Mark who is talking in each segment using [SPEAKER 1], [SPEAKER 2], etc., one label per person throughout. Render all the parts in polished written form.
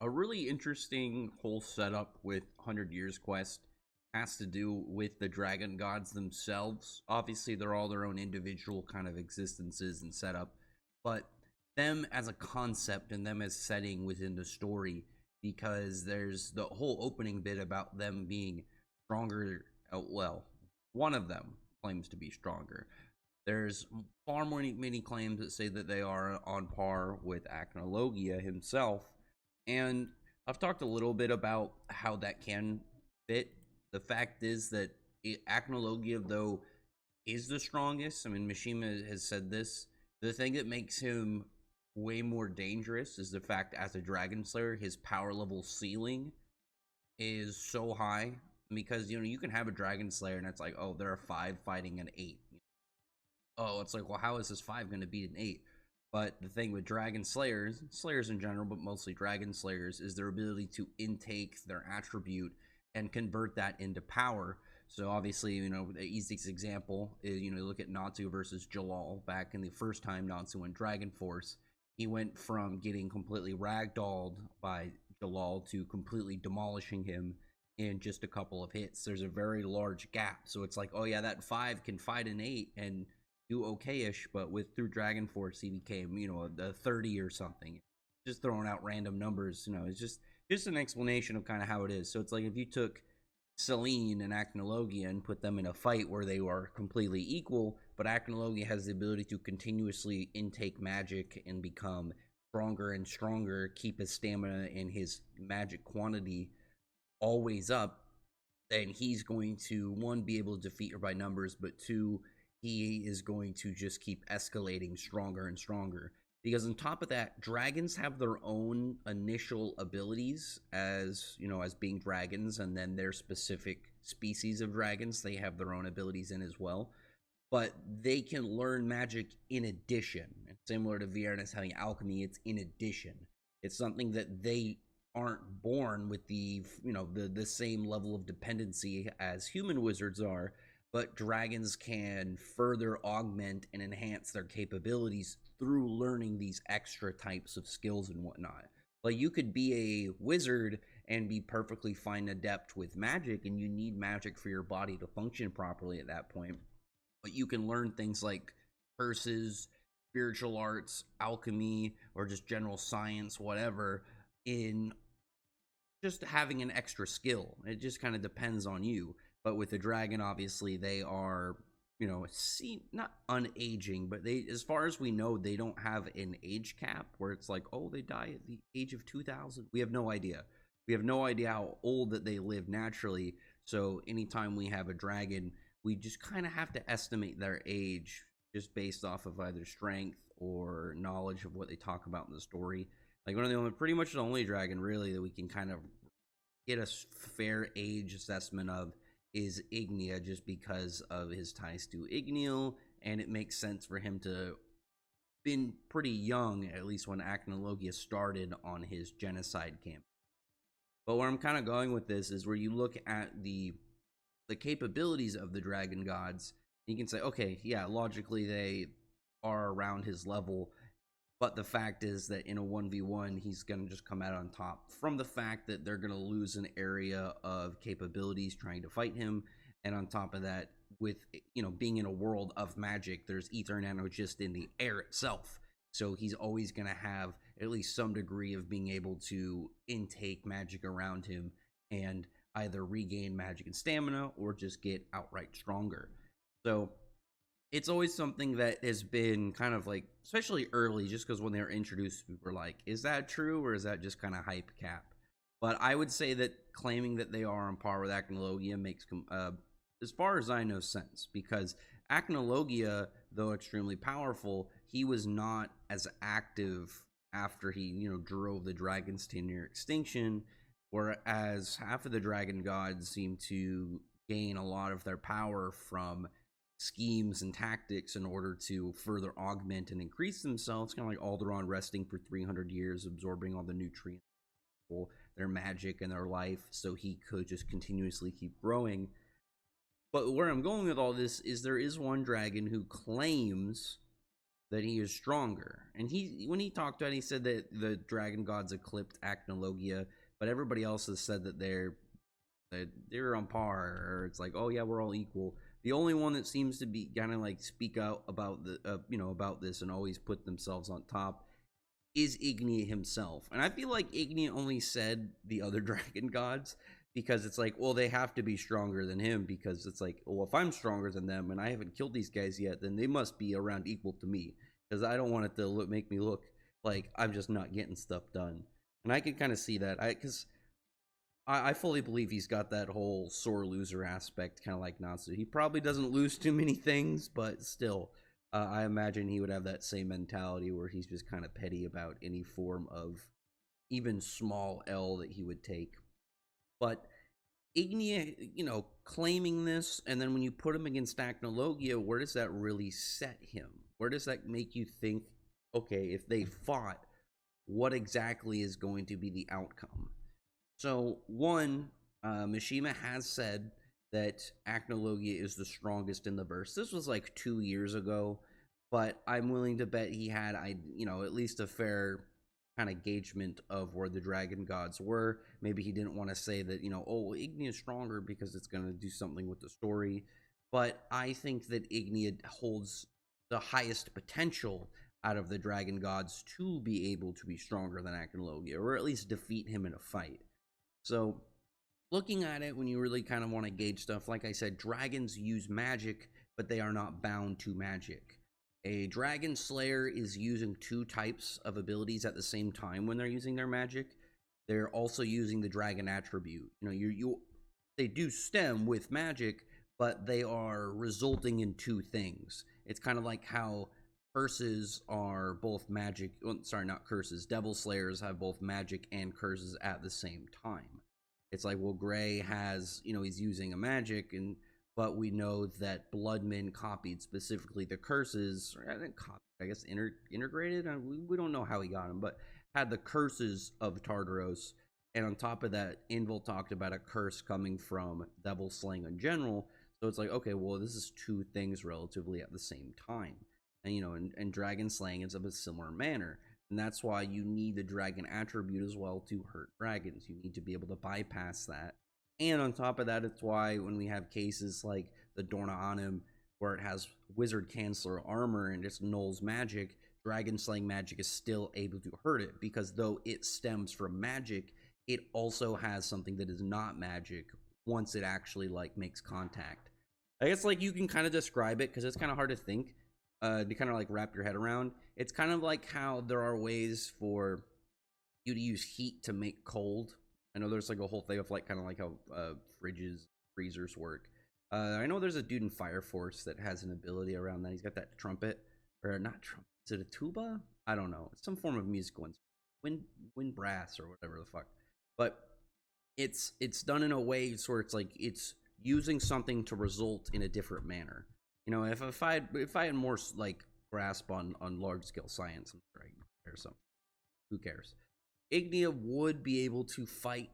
[SPEAKER 1] A really interesting whole setup with 100 Years Quest has to do with the dragon gods themselves. Obviously, they're all their own individual kind of existences and setup, but them as a concept and them as setting within the story, because there's the whole opening bit about them being stronger. Well, one of them claims to be stronger. There's far more many claims that say that they are on par with Acnologia himself, and I've talked a little bit about how that can fit. The fact is that Acnologia, though, is the strongest. I mean, Mishima has said this. The thing that makes him way more dangerous is the fact, as a Dragon Slayer, his power level ceiling is so high. Because, you can have a Dragon Slayer and it's like, oh, there are 5 fighting an 8. Oh, it's like, well, how is this 5 going to beat an 8? But the thing with Dragon Slayers, Slayers in general, but mostly Dragon Slayers, is their ability to intake their attribute and convert that into power. So obviously, the easiest example is, look at Natsu versus Jalal back in the first time Natsu went Dragon Force. He went from getting completely ragdolled by Jalal to completely demolishing him in just a couple of hits. There's a very large gap. So it's like, oh yeah, that 5 can fight an 8 and do okay-ish, but through Dragon Force he became, a 30 or something. Just throwing out random numbers, it's just an explanation of kind of how it is. So it's like if you took Selene and Acnologia and put them in a fight where they were completely equal, but Acnologia has the ability to continuously intake magic and become stronger and stronger, keep his stamina and his magic quantity always up, then he's going to, one, be able to defeat her by numbers, but two, he is going to just keep escalating stronger and stronger. Because on top of that, dragons have their own initial abilities as, as being dragons, and then their specific species of dragons, they have their own abilities in as well. But they can learn magic in addition. And similar to Viernus having alchemy, it's in addition. It's something that they aren't born with the same level of dependency as human wizards are, but dragons can further augment and enhance their capabilities through learning these extra types of skills and whatnot. Like, you could be a wizard and be perfectly fine adept with magic, and you need magic for your body to function properly at that point. But you can learn things like curses, spiritual arts, alchemy, or just general science, whatever, in just having an extra skill. It just kind of depends on you. But with the dragon, obviously, they are, not unaging, but they, as far as we know, they don't have an age cap where it's like, oh, they die at the age of 2000. We have no idea. We have no idea how old that they live naturally. So anytime we have a dragon, we just kind of have to estimate their age just based off of either strength or knowledge of what they talk about in the story. Like, pretty much the only dragon really that we can kind of get a fair age assessment of is Ignia, just because of his ties to Ignia, and it makes sense for him to been pretty young, at least when Acnologia started on his genocide camp. But where I'm kind of going with this is where you look at the capabilities of the dragon gods, you can say, okay, yeah, logically they are around his level, but the fact is that in a 1v1, he's going to just come out on top from the fact that they're going to lose an area of capabilities trying to fight him. And on top of that, with, being in a world of magic, there's ether nano just in the air itself. So he's always going to have at least some degree of being able to intake magic around him and either regain magic and stamina or just get outright stronger. So it's always something that has been kind of like, especially early, just because when they were introduced, we were like, is that true or is that just kind of hype cap? But I would say that claiming that they are on par with Acnologia makes, as far as I know, sense, because Acnologia, though extremely powerful, he was not as active after he, drove the dragons to near extinction, whereas half of the dragon gods seem to gain a lot of their power from schemes and tactics in order to further augment and increase themselves, kind of like Alderaan resting for 300 years, absorbing all the nutrients, their magic and their life, so he could just continuously keep growing. But where I'm going with all this is there is one dragon who claims that he is stronger. And when he talked about it, he said that the dragon gods eclipsed Acnologia, but everybody else has said that they're on par, or it's like, oh yeah, we're all equal. The only one that seems to be kind of like speak out about about this and always put themselves on top is Ignia himself. And I feel like Ignia only said the other dragon gods because it's like, well, they have to be stronger than him, because it's like, well, if I'm stronger than them and I haven't killed these guys yet, then they must be around equal to me, because I don't want it to make me look like I'm just not getting stuff done. And I can kind of see that, because I fully believe he's got that whole sore loser aspect, kind of like Natsu. He probably doesn't lose too many things, but still, I imagine he would have that same mentality where he's just kind of petty about any form of even small L that he would take. But Ignia, claiming this, and then when you put him against Acnologia, where does that really set him? Where does that make you think, okay, if they fought, what exactly is going to be the outcome? So, one, Mishima has said that Acnologia is the strongest in the verse. This was like 2 years ago, but I'm willing to bet he had, at least a fair kind of gaugement of where the dragon gods were. Maybe he didn't want to say that, oh, Ignia is stronger because it's going to do something with the story. But I think that Ignia holds the highest potential out of the dragon gods to be able to be stronger than Acnologia, or at least defeat him in a fight. So, looking at it, when you really kind of want to gauge stuff, like I said, dragons use magic, but they are not bound to magic. A dragon slayer is using 2 types of abilities at the same time when they're using their magic. They're also using the dragon attribute. They do stem with magic, but they are resulting in 2 things. It's kind of like how curses are both magic. Well, sorry, not curses. Devil slayers have both magic and curses at the same time. It's like, well, Gray has, he's using a magic, but we know that Bloodman copied specifically the curses, or I guess integrated. We don't know how he got them, but had the curses of Tartaros. And on top of that, Invil talked about a curse coming from devil slaying in general. So it's like, okay, well, this is 2 things relatively at the same time. And and dragon slaying is of a similar manner. And that's why you need the dragon attribute as well to hurt dragons. You need to be able to bypass that. And on top of that, it's why when we have cases like the Dorna Anim, where it has wizard canceller armor and just nulls magic, dragon slaying magic is still able to hurt it, because though it stems from magic, it also has something that is not magic once it actually makes contact. I guess you can kind of describe it, because it's kind of hard to think. To kind of wrap your head around. It's kind of like how there are ways for you to use heat to make cold. I know there's a whole thing of kind of like how fridges, freezers work. I know there's a dude in Fire Force that has an ability around that. He's got that trumpet, or not trumpet. Is it a tuba? I don't know. It's some form of musical instrument, wind brass or whatever the fuck. But it's done in a way so it's it's using something to result in a different manner. If I had more grasp on large scale science, or something, who cares? Ignia would be able to fight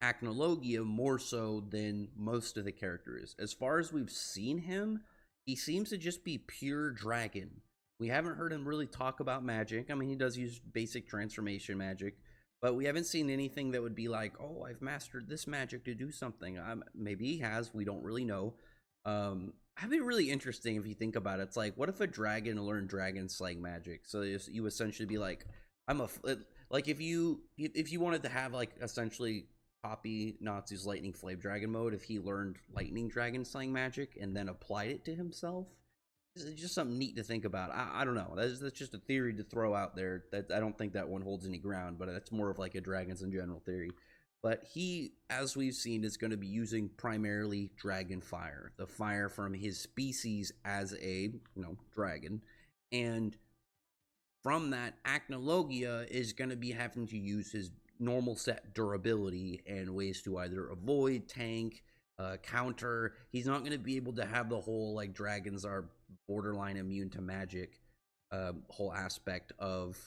[SPEAKER 1] Acnologia more so than most of the characters. As far as we've seen him, he seems to just be pure dragon. We haven't heard him really talk about magic. I mean, he does use basic transformation magic, but we haven't seen anything that would be like, oh, I've mastered this magic to do something. Maybe he has. We don't really know. That'd be really interesting if you think about it. It's like, what if a dragon learned dragon slaying magic? So you essentially be like, if you wanted to have essentially copy Natsu's lightning flame dragon mode, if he learned lightning dragon slaying magic and then applied it to himself, it's just something neat to think about. I don't know. That's just a theory to throw out there. That I don't think that one holds any ground, but that's more of a dragons in general theory. But he, as we've seen, is going to be using primarily dragon fire, the fire from his species as a, dragon. And from that, Acnologia is going to be having to use his normal set durability and ways to either avoid, tank, counter. He's not going to be able to have the whole, dragons are borderline immune to magic whole aspect of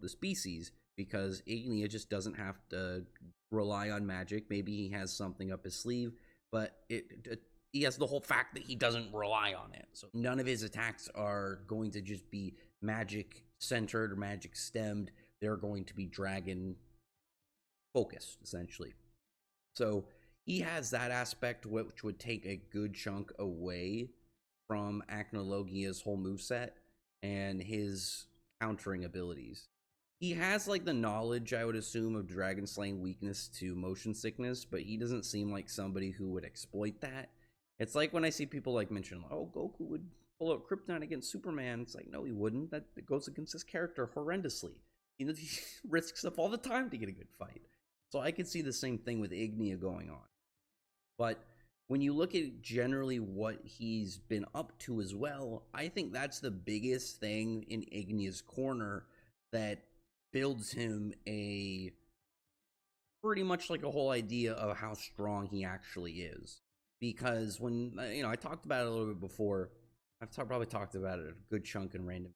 [SPEAKER 1] the species, because Ignia just doesn't have to rely on magic. Maybe he has something up his sleeve, but he has the whole fact that he doesn't rely on it. So none of his attacks are going to just be magic centered or magic stemmed. They're going to be dragon focused, essentially. So he has that aspect, which would take a good chunk away from Acnologia's whole moveset and his countering abilities. He has like the knowledge, I would assume, of dragon slaying weakness to motion sickness, but he doesn't seem like somebody who would exploit that. It's like when I see people like mention, oh, Goku would pull out Krypton against Superman. It's like, no, he wouldn't. That goes against his character horrendously. You know, he risks stuff all the time to get a good fight. So I could see the same thing with Ignia going on. But when you look at generally what he's been up to as well, I think that's the biggest thing in Ignia's corner that builds him a pretty much like a whole idea of how strong he actually is. Because when, I talked about it a little bit before, probably talked about it a good chunk in random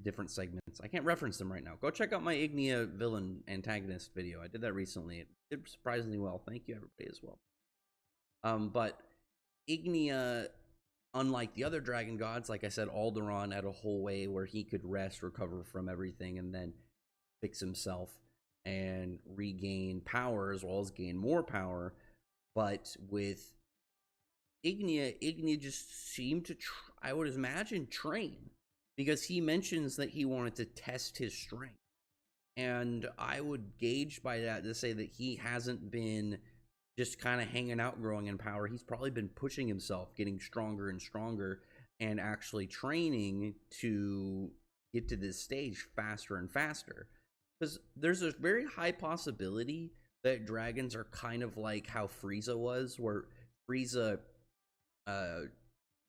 [SPEAKER 1] different segments. I can't reference them right now. Go check out my Ignia villain antagonist video. I did that recently. It did surprisingly well. Thank you, everybody, as well. But Ignia, unlike the other dragon gods, like I said, Alderaan had a whole way where he could rest, recover from everything, and then fix himself and regain power as well as gain more power. But with Ignia just seemed to, I would imagine, train, because he mentions that he wanted to test his strength. And I would gauge by that to say that he hasn't been just kind of hanging out, growing in power. He's probably been pushing himself, getting stronger and stronger, and actually training to get to this stage faster and faster. Because there's a very high possibility that dragons are kind of like how Frieza was, where Frieza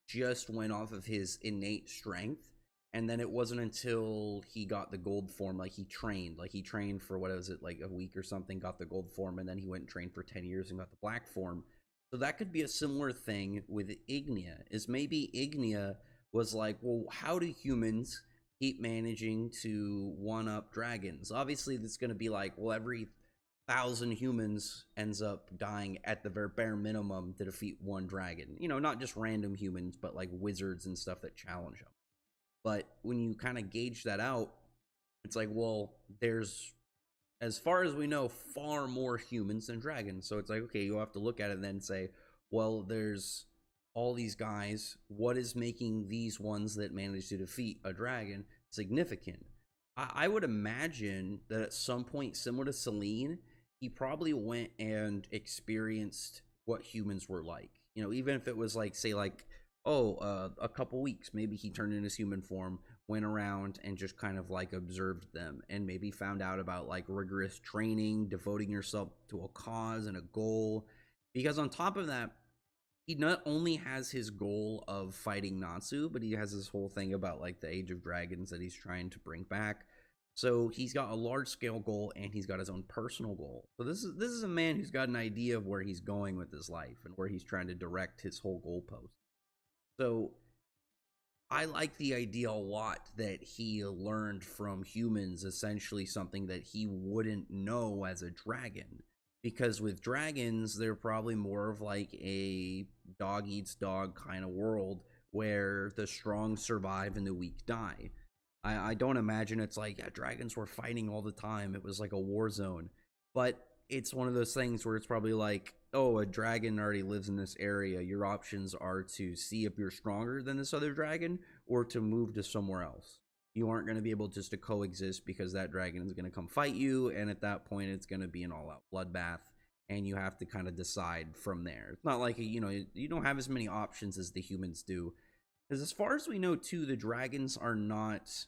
[SPEAKER 1] just went off of his innate strength, and then it wasn't until he got the gold form, like he trained for, what was it, like a week or something, got the gold form, and then he went and trained for 10 years and got the black form. So that could be a similar thing with Ignia, is maybe Ignia was like, well, how do humans keep managing to one-up dragons? Obviously, that's going to be like, well, every 1,000 humans ends up dying at the very bare minimum to defeat one dragon. Not just random humans, but like wizards and stuff that challenge them. But when you kind of gauge that out, it's like, well, there's, as far as we know, far more humans than dragons. So it's like, okay, you have to look at it and then say, well, there's all these guys. What is making these ones that manage to defeat a dragon significant? I would imagine that at some point, similar to Selene, he probably went and experienced what humans were like. Even if it was like, say, like, a couple weeks, maybe he turned in his human form, went around and just kind of like observed them, and maybe found out about like rigorous training, devoting yourself to a cause and a goal. Because on top of that, he not only has his goal of fighting Natsu, but he has this whole thing about like the Age of Dragons that he's trying to bring back. So he's got a large scale goal, and he's got his own personal goal. So this is a man who's got an idea of where he's going with his life and where he's trying to direct his whole goalpost. So I like the idea a lot that he learned from humans essentially something that he wouldn't know as a dragon. Because with dragons, they're probably more of like a dog eats dog kind of world where the strong survive and the weak die. I don't imagine it's like, yeah, dragons were fighting all the time. It was like a war zone. But it's one of those things where it's probably like, oh, a dragon already lives in this area. Your options are to see if you're stronger than this other dragon or to move to somewhere else. You aren't going to be able just to coexist because that dragon is going to come fight you. And at that point, it's going to be an all-out bloodbath. And you have to kind of decide from there. It's not like, you don't have as many options as the humans do. Because as far as we know, too, the dragons are not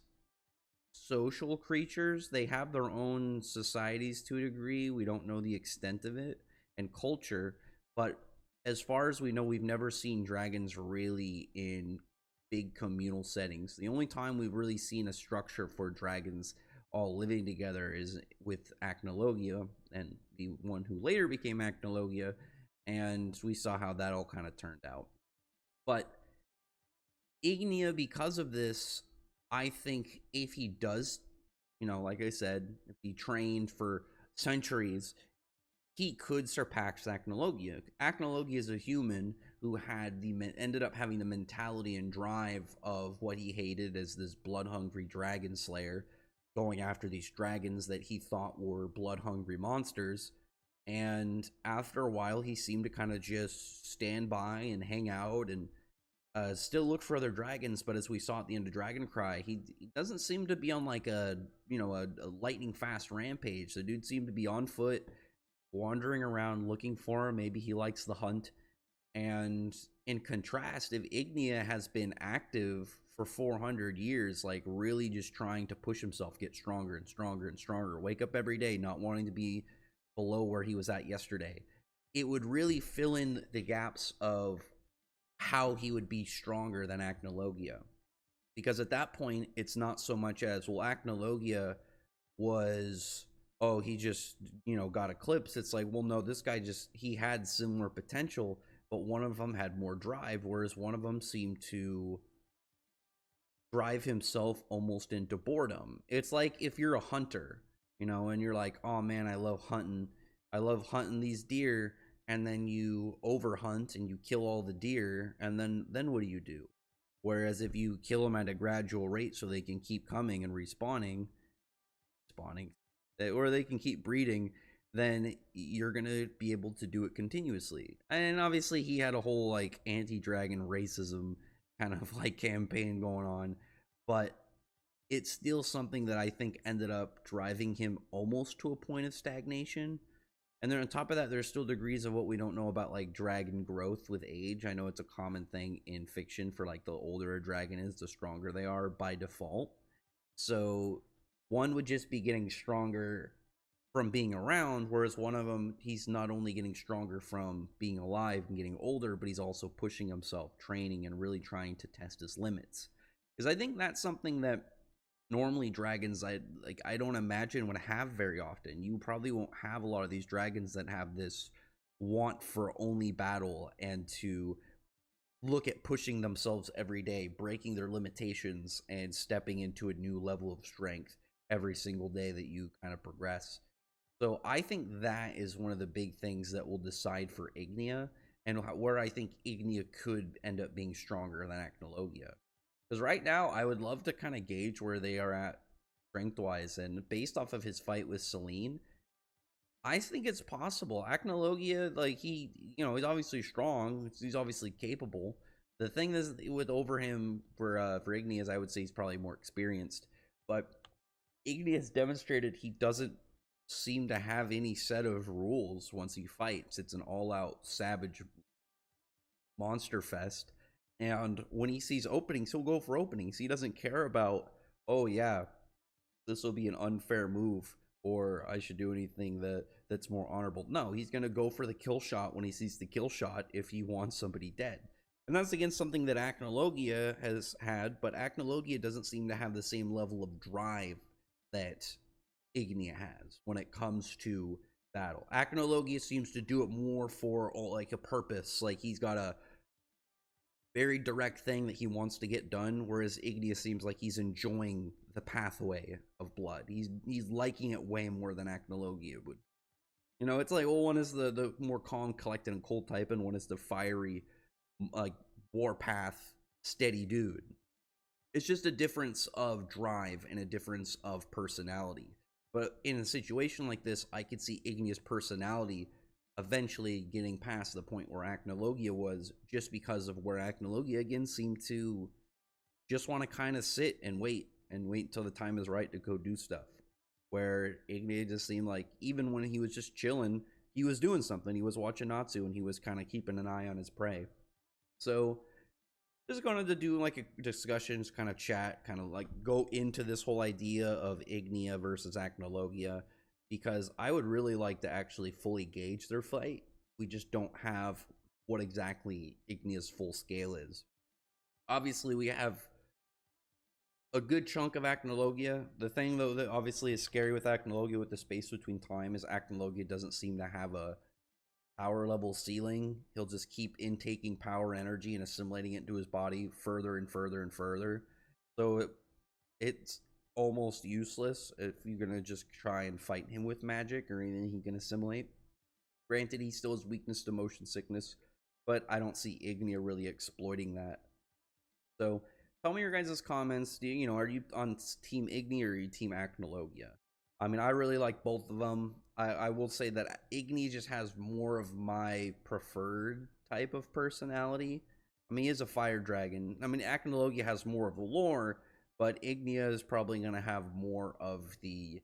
[SPEAKER 1] social creatures. They have their own societies to a degree. We don't know the extent of it and culture. But as far as we know, we've never seen dragons really in big communal settings. The only time we've really seen a structure for dragons all living together is with Acnologia, and the one who later became Acnologia. And we saw how that all kind of turned out. But Ignia, because of this, I think if he does, like I said, if he trained for centuries, he could surpass Acnologia. Acnologia is a human who had ended up having the mentality and drive of what he hated as this blood-hungry dragon slayer, going after these dragons that he thought were blood-hungry monsters. And after a while, he seemed to kind of just stand by and hang out and still look for other dragons. But as we saw at the end of Dragon Cry, he doesn't seem to be on like a a lightning fast rampage. The dude seemed to be on foot, wandering around looking for him. Maybe he likes the hunt. And in contrast, if Ignia has been active for 400 years, like really just trying to push himself, get stronger and stronger and stronger, wake up every day not wanting to be below where he was at yesterday, it would really fill in the gaps of how he would be stronger than Acnologia. Because at that point, it's not so much as, well, Acnologia was, oh, he just, got eclipsed. It's like, well, no, this guy he had similar potential, but one of them had more drive, whereas one of them seemed to drive himself almost into boredom. It's like if you're a hunter, and you're like, oh man, I love hunting these deer, and then you overhunt and you kill all the deer, and then what do? Whereas if you kill them at a gradual rate so they can keep coming and spawning, or they can keep breeding, then you're gonna be able to do it continuously. And obviously he had a whole like anti-dragon racism kind of like campaign going on, but it's still something that I think ended up driving him almost to a point of stagnation. And then on top of that, there's still degrees of what we don't know about like dragon growth with age. I know it's a common thing in fiction for like the older a dragon is, the stronger they are by default. So one would just be getting stronger from being around, whereas one of them, he's not only getting stronger from being alive and getting older, but he's also pushing himself, training, and really trying to test his limits. Because I think that's something that normally dragons I don't imagine would have very often. You probably won't have a lot of these dragons that have this want for only battle and to look at pushing themselves every day, breaking their limitations and stepping into a new level of strength every single day that you kind of progress. So I think that is one of the big things that will decide for Ignia, and where I think Ignia could end up being stronger than Acnologia. Because right now, I would love to kind of gauge where they are at strength-wise, and based off of his fight with Selene, I think it's possible. Acnologia, like, he's obviously strong. He's obviously capable. The thing is with over him for Ignia is I would say he's probably more experienced. But Ignia has demonstrated he doesn't seem to have any set of rules once he fights. It's an all-out savage monster fest. And when he sees openings, he'll go for openings. He doesn't care about, oh yeah, this will be an unfair move, or I should do anything that's more honorable. No, he's going to go for the kill shot when he sees the kill shot if he wants somebody dead. And that's against something that Acnologia has had, but Acnologia doesn't seem to have the same level of drive that Ignia has when it comes to battle. Acnologia seems to do it more for like a purpose, like he's got a very direct thing that he wants to get done, whereas Ignia seems like he's enjoying the pathway of blood. He's liking it way more than Acnologia would. It's like, well, one is the more calm, collected, and cold type, and one is the fiery, like, warpath, steady dude. It's just a difference of drive and a difference of personality. But in a situation like this, I could see Ignia's personality eventually getting past the point where Acnologia was, just because of where Acnologia again seemed to just want to kind of sit and wait until the time is right to go do stuff. Where Ignia just seemed like even when he was just chilling, he was doing something. He was watching Natsu and he was kind of keeping an eye on his prey. So just going to do like a discussion, kind of chat, kind of like go into this whole idea of Ignia versus Acnologia, because I would really like to actually fully gauge their fight. We just don't have what exactly Ignia's full scale is. Obviously, we have a good chunk of Acnologia. The thing, though, that obviously is scary with Acnologia, with the space between time, is Acnologia doesn't seem to have a power level ceiling. He'll just keep intaking power energy and assimilating it into his body further and further and further. So it's almost useless if you're gonna just try and fight him with magic or anything he can assimilate. Granted, he still has weakness to motion sickness, but I don't see Ignia really exploiting that. So tell me your guys' comments. Are you on Team Ignia or are you Team Acnologia? I mean, I really like both of them. I will say that Ignia just has more of my preferred type of personality. I mean, he is a fire dragon. I mean, Acnologia has more of the lore, but Ignia is probably going to have more of the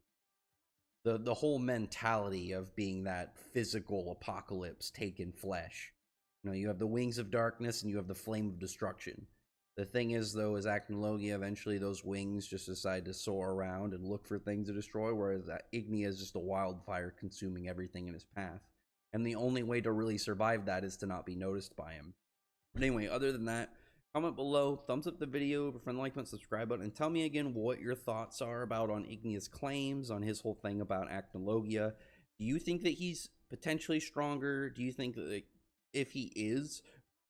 [SPEAKER 1] whole mentality of being that physical apocalypse taken flesh. You have the wings of darkness and you have the flame of destruction. The thing is, though, is Acnologia, eventually those wings just decide to soar around and look for things to destroy, whereas Ignia is just a wildfire consuming everything in his path. And the only way to really survive that is to not be noticed by him. But anyway, other than that, comment below, thumbs up the video, friend, like, button, subscribe button, and tell me again what your thoughts are about on Ignia's claims, on his whole thing about Acnologia. Do you think that he's potentially stronger? Do you think that if he is,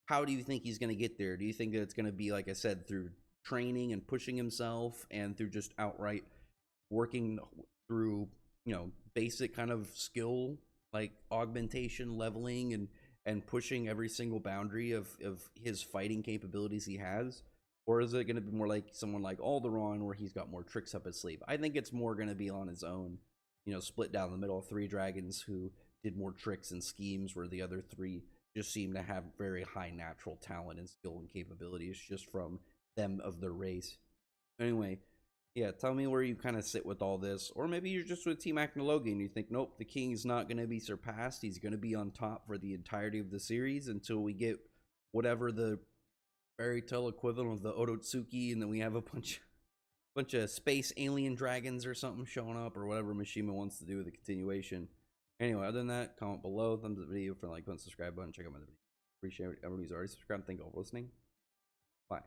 [SPEAKER 1] how do you think he's going to get there? Do you think that it's going to be, like I said, through training and pushing himself and through just outright working through, basic kind of skill, like augmentation, leveling, and pushing every single boundary of his fighting capabilities he has? Or is it going to be more like someone like Alderaan, where he's got more tricks up his sleeve? I think it's more going to be on his own, split down the middle. 3 dragons who did more tricks and schemes, where the other 3 just seem to have very high natural talent and skill and capabilities just from them of their race. Anyway, yeah, tell me where you kind of sit with all this. Or maybe you're just with Team Acnologia and you think, nope, the king's not going to be surpassed. He's going to be on top for the entirety of the series until we get whatever the fairy tale equivalent of the Otsutsuki, and then we have a bunch of space alien dragons or something showing up, or whatever Mishima wants to do with the continuation. Anyway, other than that, comment below, thumbs up the video, for like button, subscribe button, check out my other video. Appreciate everyone who's already subscribed. Thank you all for listening. Bye.